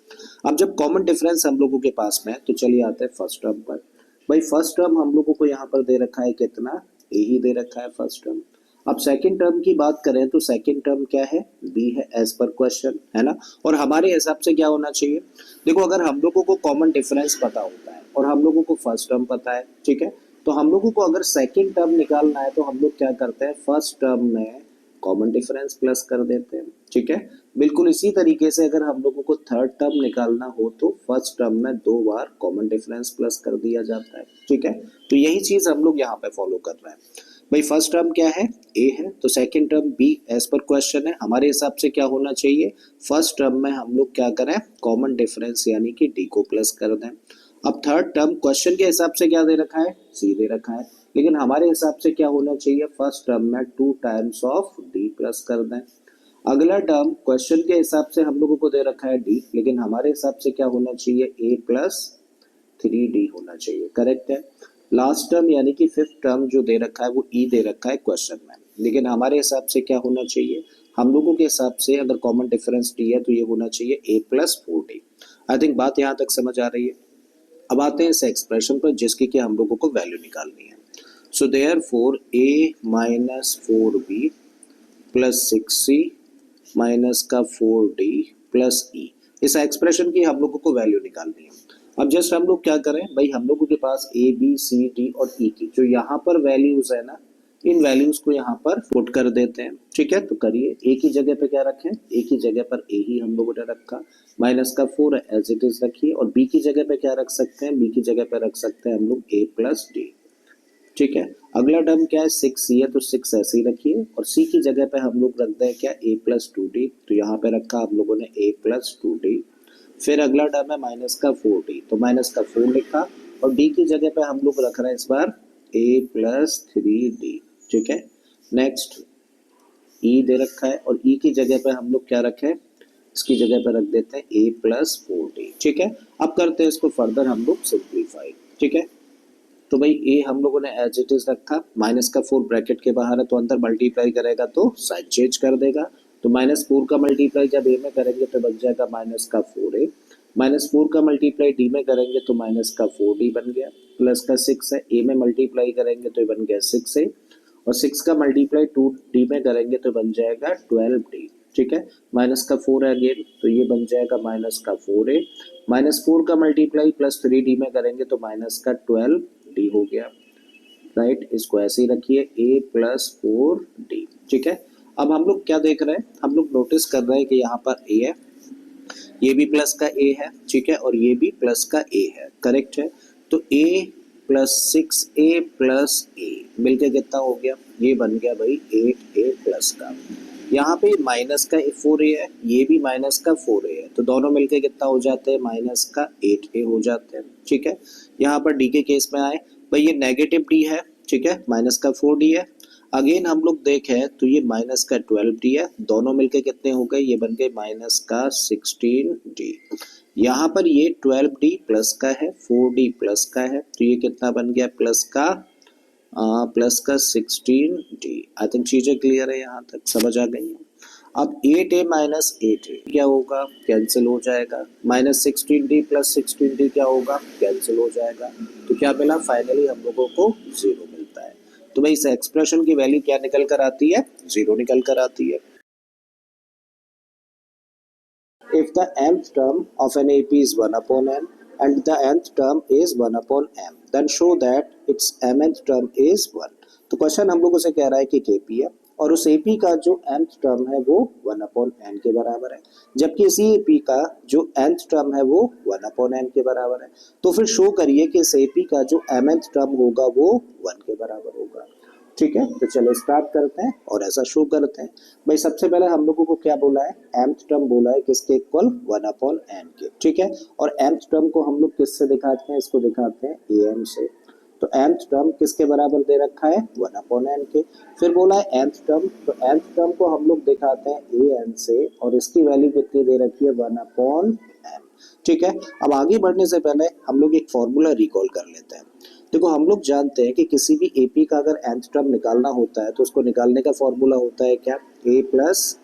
अब जब कॉमन डिफरेंस हम लोगों के पास में, तो चलिए आते हैं फर्स्ट टर्म पर। भाई फर्स्ट टर्म हम लोगों को यहाँ पर दे रखा है कितना, ए ही दे रखा है फर्स्ट टर्म। अब सेकंड टर्म की बात करें तो सेकंड टर्म क्या है, बी है एज पर क्वेश्चन, है ना। और हमारे हिसाब से क्या होना चाहिए, देखो अगर हम लोगों को कॉमन डिफरेंस पता होता है और हम लोगों को फर्स्ट टर्म पता है, ठीक है, तो हम लोगों को अगर सेकंड टर्म निकालना है तो हम लोग क्या करते हैं, फर्स्ट टर्म में कॉमन डिफरेंस प्लस कर देते हैं, ठीक है। बिल्कुल इसी तरीके से अगर हम लोगों को थर्ड टर्म निकालना हो तो फर्स्ट टर्म में 2 बार कॉमन डिफरेंस प्लस कर दिया जाता है, ठीक है। तो यही चीज हम लोग यहाँ पे फॉलो कर रहे हैं। भाई फर्स्ट टर्म क्या है, ए है, तो सेकंड टर्म बी एज पर क्वेश्चन है। हमारे हिसाब से क्या होना चाहिए, फर्स्ट टर्म में हम लोग क्या करें, कॉमन डिफरेंस यानी कि डी को प्लस कर दें। अब थर्ड टर्म क्वेश्चन के हिसाब से क्या दे रखा है, सी दे रखा है, लेकिन हमारे हिसाब से क्या होना चाहिए, फर्स्ट टर्म में 2 टाइम्स ऑफ डी प्लस कर दें। अगला टर्म क्वेश्चन के हिसाब से हम लोगों को दे रखा है डी, लेकिन हमारे हिसाब से क्या होना चाहिए, ए प्लस 3d होना चाहिए, करेक्ट है। लास्ट टर्म यानी कि फिफ्थ टर्म जो दे रखा है वो ई दे रखा है क्वेश्चन में, लेकिन हमारे हिसाब से क्या होना चाहिए, हम लोगों के हिसाब से अगर कॉमन डिफरेंस डी है तो ये होना चाहिए ए प्लस 4d। आई थिंक बात यहाँ तक समझ आ रही है। अब आते हैं इस एक्सप्रेशन पर जिसकी कि हम लोगों को वैल्यू निकालनी है। So therefore a minus 4b plus 6c minus का 4d प्लस e, इस एक्सप्रेशन की हम लोगों को वैल्यू निकालनी है। अब जस्ट हम लोग क्या करें भाई, हम लोगों के पास a b c d और e की जो यहाँ पर वैल्यूज है ना, इन वैल्यूज को यहाँ पर पुट कर देते हैं, ठीक है। तो करिए, a की जगह पे क्या रखें, a की जगह पर a ही हम लोगों ने रखा, माइनस का 4 एज इट इज रखिए, और b की जगह पे क्या रख सकते हैं, b की जगह पे रख सकते हैं हम लोग a प्लस डी, ठीक है। अगला टर्म क्या है, 6c है तो 6 ऐसे ही रखिए, और c की जगह पे हम लोग रख दें क्या, a प्लस 2d, तो यहाँ पे रखा आप लोगों ने a प्लस 2d। फिर अगला टर्म है माइनस का 4d, तो माइनस का 4 लिखा, और d की जगह पे हम लोग रख रहे हैं इस बार a प्लस 3d, ठीक है। नेक्स्ट e दे रखा है, और e की जगह पे हम लोग क्या रखें, इसकी जगह पे रख देते हैं a प्लस 4d, ठीक है। अब करते हैं इसको फर्दर हम लोग सिंप्लीफाई, ठीक है। तो भाई a हम लोगों ने एज इट इज रखा, माइनस का 4 ब्रैकेट के बाहर है तो अंदर मल्टीप्लाई करेगा तो साइन चेंज कर देगा, तो माइनस 4 का मल्टीप्लाई जब a में करेंगे तो बन जाएगा माइनस का 4a, माइनस 4 का मल्टीप्लाई d में करेंगे तो माइनस का 4d बन गया, प्लस का 6 है, a में मल्टीप्लाई करेंगे तो बन गया 6a, और 6 का मल्टीप्लाई 2d में करेंगे तो बन जाएगा 12d, ठीक है। माइनस का 4 है अगेन, तो ये बन जाएगा माइनस का 4a, माइनस 4 का मल्टीप्लाई प्लस 3d में करेंगे तो माइनस का 12d हो गया, राइट। इसको ऐसे ही रखिए a प्लस 4d, ठीक है। अब हम लोग क्या देख रहे हैं, हम लोग नोटिस कर रहे हैं कि यहाँ पर a है, ये भी प्लस का a है, ठीक है, और ये भी प्लस का a है, करेक्ट है। तो a plus 6a plus a मिलके कितना हो गया, ये बन गया भाई 8a प्लस का। यहाँ पे माइनस का 4a है, ये भी माइनस का 4a है, तो दोनों मिलके कितना हो जाते हैं, माइनस का 8a हो जाते हैं, ठीक है। यहाँ पर d के केस में आए भाई, ये नेगेटिव d है, ठीक है, माइनस का 4d है। अगेन हम लोग देखें तो ये माइनस का 12d है, दोनों मिलके कितने हो गए, ये बन गए माइनस का 16d। यहाँ पर ये 12d प्लस का है, 4d प्लस का है, तो ये कितना बन गया, प्लस का 16d। आई थिंक चीजें क्लियर है, यहाँ तक समझ आ गई है। अब 8a माइनस 8a क्या होगा, कैंसिल हो जाएगा, माइनस 16d प्लस 16d क्या होगा, कैंसिल हो जाएगा, तो क्या मिला, फाइनली हम लोगों को 0 मिलता है। तो भाई इस एक्सप्रेशन की वैल्यू क्या निकल कर आती है, 0 निकल कर आती है। If the nth term of an AP is 1 upon n and the nth term is 1 upon m, then show that its mth term is 1। तो क्वेश्चन हम लोगों से कह रहा है कि एक AP है और उस AP का जो nth टर्म है वो 1 upon n के बराबर है, जबकि इसी AP का जो nth टर्म है वो 1 upon n के बराबर है। तो फिर शो करिए कि इस AP का जो mth टर्म होगा वो 1 के बराबर होगा, ठीक है। तो चलो स्टार्ट करते हैं और ऐसा शो करते हैं। भाई सबसे पहले हम लोगों को क्या बोला है, mth टर्म बोला है किसके इक्वल, 1 अपॉन n के, ठीक है। और mth टर्म को हम लोग किससे दिखाते हैं, इसको दिखाते हैं am से। तो mth टर्म किसके बराबर दे रखा है, 1 अपॉन n के। फिर बोला है nth टर्म, तो nth टर्म को हम लोग दिखाते हैं an से, और इसकी वैल्यू कितनी दे रखी है, 1 अपॉन m, ठीक है। अब आगे बढ़ने से पहले हम लोग एक फॉर्मूला रिकॉल कर लेते हैं। देखो हम लोग जानते हैं कि किसी भी एपी का अगर nth टर्म निकालना होता है तो उसको निकालने का फॉर्मूला होता है क्या, a plus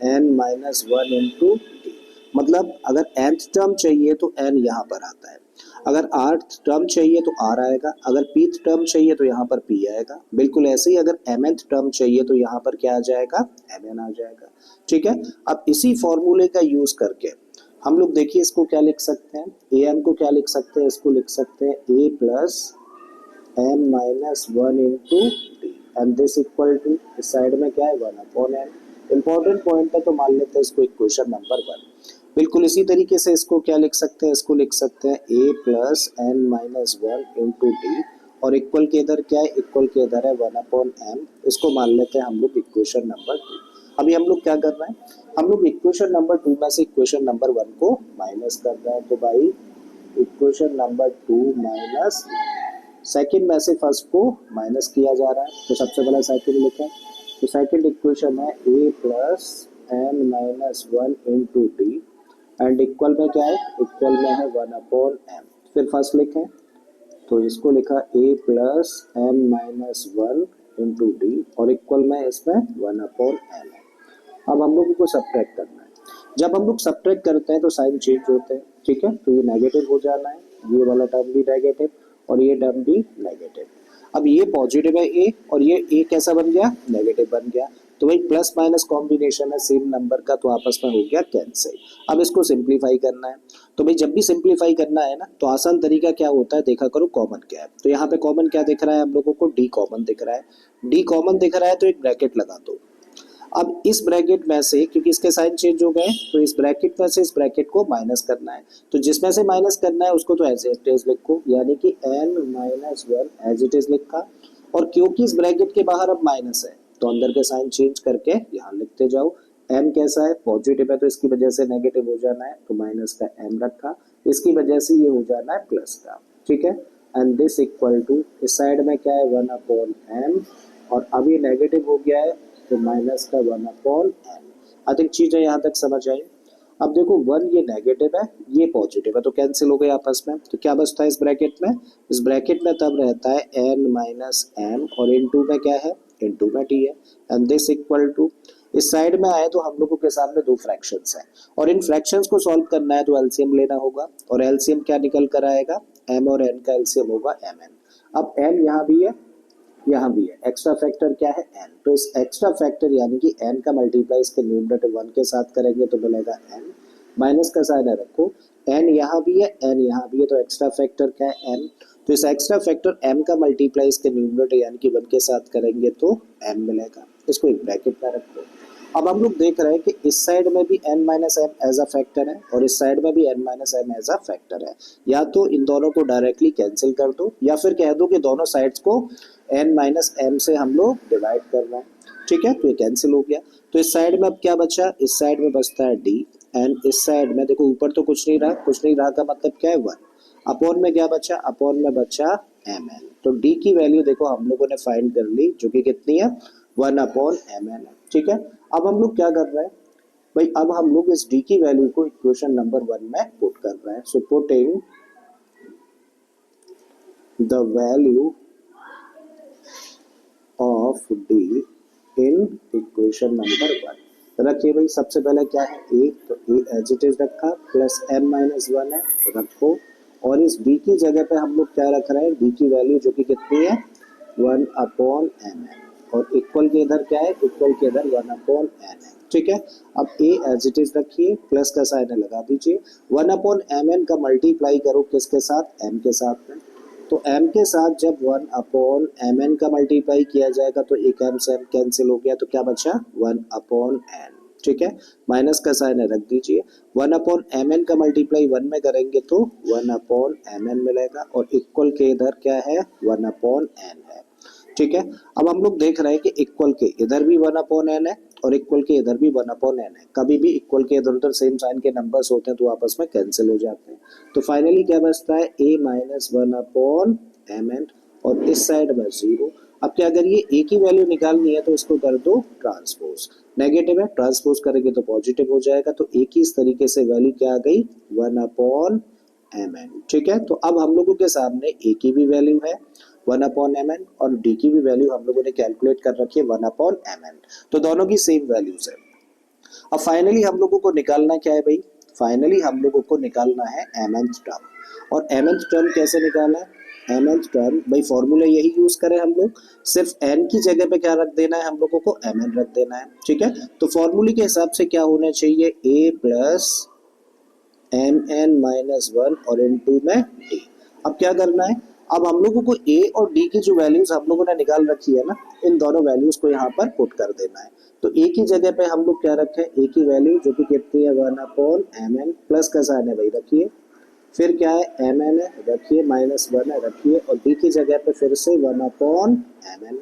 N minus 1 into T. मतलब अगर nth टर्म चाहिए तो n यहाँ पर आता है, अगर rth टर्म चाहिए तो r आएगा, अगर pth टर्म चाहिए तो यहाँ पर p आएगा। बिल्कुल ऐसे ही अगर mth टर्म चाहिए तो यहाँ पर क्या आ जाएगा, mn आ जाएगा, ठीक है। अब इसी फॉर्मूले का यूज करके हम लोग देखिए इसको क्या लिख सकते हैं, am को क्या लिख सकते हैं, इसको लिख सकते हैं a plus m minus 1 into D and this equal to, इस साइड में क्या है, 1 अपॉन n। इंपॉर्टेंट पॉइंट है तो मान लेते हैं इसको इक्वेशन नंबर 1। बिल्कुल इसी तरीके से इसको क्या लिख सकते हैं, इसको लिख सकते हैं a plus N minus 1 into D, और इक्वल के इधर क्या है, इक्वल के इधर है 1 अपॉन m। इसको मान लेते हैं हम लोग इक्वेशन नंबर 2। अभी हम लोग क्या कर रहे हैं, हम लोग इक्वेशन नंबर 2 में से इक्वेशन नंबर 1 को माइनस कर रहे हैं। तो भाई इक्वेशन नंबर 2 माइनस सेकंड में से फर्स्ट को माइनस किया जा रहा है, तो सबसे पहले सेकंड लिखें। तो सेकंड इक्वेशन है a plus N minus one into D and equal में क्या है, इक्वल में है 1/m। फिर फर्स्ट लिखें, तो इसको लिखा a plus M minus one into D और इक्वल में इसमें 1/m है। अब हम लोगों को सब्ट्रैक्ट करना है। जब हम लोग सब्ट्रैक्ट करते हैं तो साइन चेंज होते हैं, ठीक है। तो ये नेगेटिव हो जाना है, ये वाला टर्म भी नेगेटिव और ये टर्म भी नेगेटिव। अब ये पॉजिटिव है ए और ये ए कैसा बन गया, नेगेटिव बन गया। तो भाई प्लस माइनस कॉम्बिनेशन है सेम नंबर का, तो आपस में हो गया कैंसिल। अब इसको सिंप्लीफाई करना है। तो भाई जब भी सिंप्लीफाई करना है ना, तो आसान तरीका क्या होता है, देखा करो कॉमन क्या है। तो यहाँ पे कॉमन क्या दिख रहा है हम लोगों को, डी कॉमन दिख रहा है। डी कॉमन दिख रहा है तो एक ब्रैकेट लगा दो। अब इस ब्रैकेट में से, क्योंकि इसके साइन चेंज हो गए, तो इस ब्रैकेट में से इस ब्रैकेट को माइनस करना है। तो जिसमें से माइनस करना है उसको तो एज इट इज लिखो, यानी कि n minus one as it is लिखा। और क्योंकि इस ब्रैकेट के बाहर अब माइनस है, तो अंदर के साइन चेंज करके यहाँ लिखते जाओ। m कैसा है, पॉजिटिव है, तो इसकी वजह से नेगेटिव हो जाना है, तो माइनस का m रखा। इसकी वजह से ये हो जाना है प्लस का, ठीक है। एंड दिस इक्वल टू, इस साइड में क्या है 1/m और अब ये नेगेटिव हो गया है, तो माइनस का 1/m। आई थिंक चीजें यहाँ तक समझ आई। अब देखो 1 ये नेगेटिव है, ये पॉजिटिव है, तो कैंसिल हो गए आपस में। तो क्या बचता है इस ब्रैकेट में, इस ब्रैकेट में तब रहता है n माइनस m और इनटू में क्या है, इनटू में t है। एंड दिस इक्वल टू, इस साइड में आए तो हम लोगों के सामने दो फ्रैक्शंस हैं और इन फ्रैक्शंस को सॉल्व करना है तो एलसीएम लेना होगा। और एलसीएम क्या निकल कर आएगा, m और n का एलसीएम होगा mn। अब n यहाँ भी है, यहाँ भी है, एक्स्ट्रा फैक्टर क्या है n। तो इस एक्स्ट्रा फैक्टर यानी कि n का मल्टीप्लाई इसके न्यूमरेटर 1 के साथ करेंगे तो मिलेगा n। माइनस का साइन रखो, n यहाँ भी है, n यहाँ भी है, तो एक्स्ट्रा फैक्टर क्या है m। तो इस एक्स्ट्रा फैक्टर m का मल्टीप्लाई इसके न्यूमरेटर यानी कि 1 के साथ करेंगे तो m मिलेगा। इसको एक ब्रैकेट में रखो। अब हम लोग देख रहे हैं कि इस साइड में भी n minus M as a factor है और इस साइड में भी n minus M as a factor है। या तो इन दोनों को डायरेक्टली कैंसिल कर दो या फिर कह दो कि दोनों साइड्स को n माइनस एम से हम लोग डिवाइड कर रहे हैं, ठीक है। तो ये कैंसिल हो गया। तो इस साइड में अब क्या बचा, इस साइड में बचता है d एंड इस साइड में देखो ऊपर तो कुछ नहीं रहा, कुछ नहीं रहा का मतलब क्या है 1। अपॉन में क्या बचा, अपॉन में बचा mn। तो d की वैल्यू देखो हम लोगों ने फाइंड कर ली, जो कि कितनी है 1/mn है, ठीक है। अब हम लोग क्या कर रहे हैं भाई, अब हम लोग इस d की वैल्यू को इक्वेशन नंबर 1 में पुट कर रहे हैं। So putting the value of d in equation number 1। रखिए भाई, सबसे पहले क्या है a, तो a एज इट इज रखा, प्लस m माइनस वन है रखो। और इस d की जगह पे हम लोग क्या रख रहे हैं, d की वैल्यू जो कि कितनी है 1/mn और इक्वल के इधर क्या है, इक्वल के इधर 1/n है, ठीक है। अब a एज इट इज रखिए, प्लस का साइन लगा दीजिए। 1/mn का मल्टीप्लाई करो किसके साथ, m के साथ में। तो m के साथ जब 1/mn का मल्टीप्लाई किया जाएगा तो एक m से m कैंसिल हो गया, तो क्या बचा 1/n, ठीक है। माइनस का साइन रख दीजिए। 1/mn का मल्टीप्लाई 1 में करेंगे तो 1/mn मिलेगा और इक्वल के इधर क्या है 1/n है, ठीक है। अब हम लोग देख रहे हैं कि इक्वल के इधर भी 1/n है और इक्वल के इधर भी 1/n है। कभी भी इक्वल के इधर उधर सेम साइन के नंबर्स होते हैं तो आपस में कैंसिल हो जाते हैं। तो फाइनली क्या बचता है a माइनस 1/mn और इस साइड में 0। अब क्या करिए, a की वैल्यू निकालनी है तो इसको कर दो ट्रांसपोज। नेगेटिव है, ट्रांसपोज करेंगे तो पॉजिटिव हो जाएगा। तो a की इस तरीके से वैल्यू क्या आ गई 1/mn, ठीक है। तो अब हम लोगों के सामने a की भी वैल्यू है 1/mn और d की भी वैल्यू हम लोगों ने कैलकुलेट कर रखी है 1/mn। तो दोनों की सेम वैल्यूज है। अब फाइनली हम लोगों को निकालना क्या है भाई, फाइनली हम लोगों को निकालना है mnth टर्म। और mnth टर्म कैसे निकालना है, mnth टर्म भाई फॉर्मूला यही यूज करें हम लोग, सिर्फ n की जगह पे क्या रख देना है हम लोगों को, mn रख देना है, ठीक है। तो फॉर्मूले के हिसाब से क्या होना चाहिए, a plus mn minus one और इनटू में d। अब क्या करना है, अब हम लोगों को a और d की जो वैल्यूज हम लोगों ने निकाल रखी है ना, इन दोनों वैल्यूज को यहाँ पर पुट कर देना है। तो a की जगह पे हम लोग क्या रखें, a की वैल्यू जो कि कितनी है 1/mn, प्लस का साइन है भाई रखिए, फिर क्या है mn है रखिए, माइनस वन है रखिए और d की जगह पे फिर से 1/mn,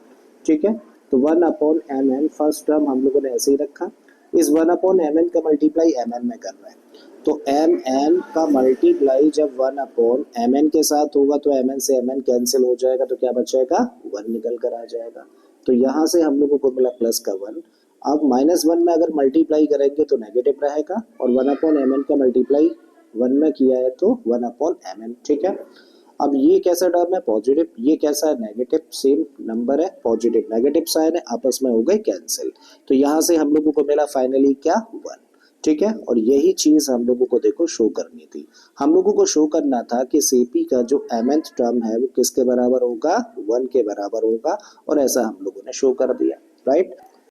ठीक है। तो 1/mn फर्स्ट टर्म हम लोगों ने ऐसे ही रखा। इस 1/mn का मल्टीप्लाई mn में कर रहे हैं, तो mn का मल्टीप्लाई जब 1/mn के साथ होगा तो mn से mn कैंसिल हो जाएगा, तो क्या बचेगा 1 निकल कर आ जाएगा। तो यहाँ से हम लोगों को मिला प्लस का 1। अब -1 में अगर मल्टीप्लाई करेंगे तो नेगेटिव रहेगा, और 1/mn का मल्टीप्लाई 1 में किया है तो 1/mn, ठीक है। अब ये कैसा टर्म है पॉजिटिव, ये कैसा है नेगेटिव, सेम नंबर है पॉजिटिव नेगेटिव साइन है, आपस में हो गए कैंसिल। तो यहाँ से हम लोगों को मिला फाइनली क्या 1, ठीक है। और यही चीज हम लोगों को देखो शो करनी थी, हम लोगों को शो करना था कि CP का जो mth टर्म है वो किसके बराबर होगा 1 के बराबर होगा, और ऐसा हम लोगों ने शो कर दिया, राइट।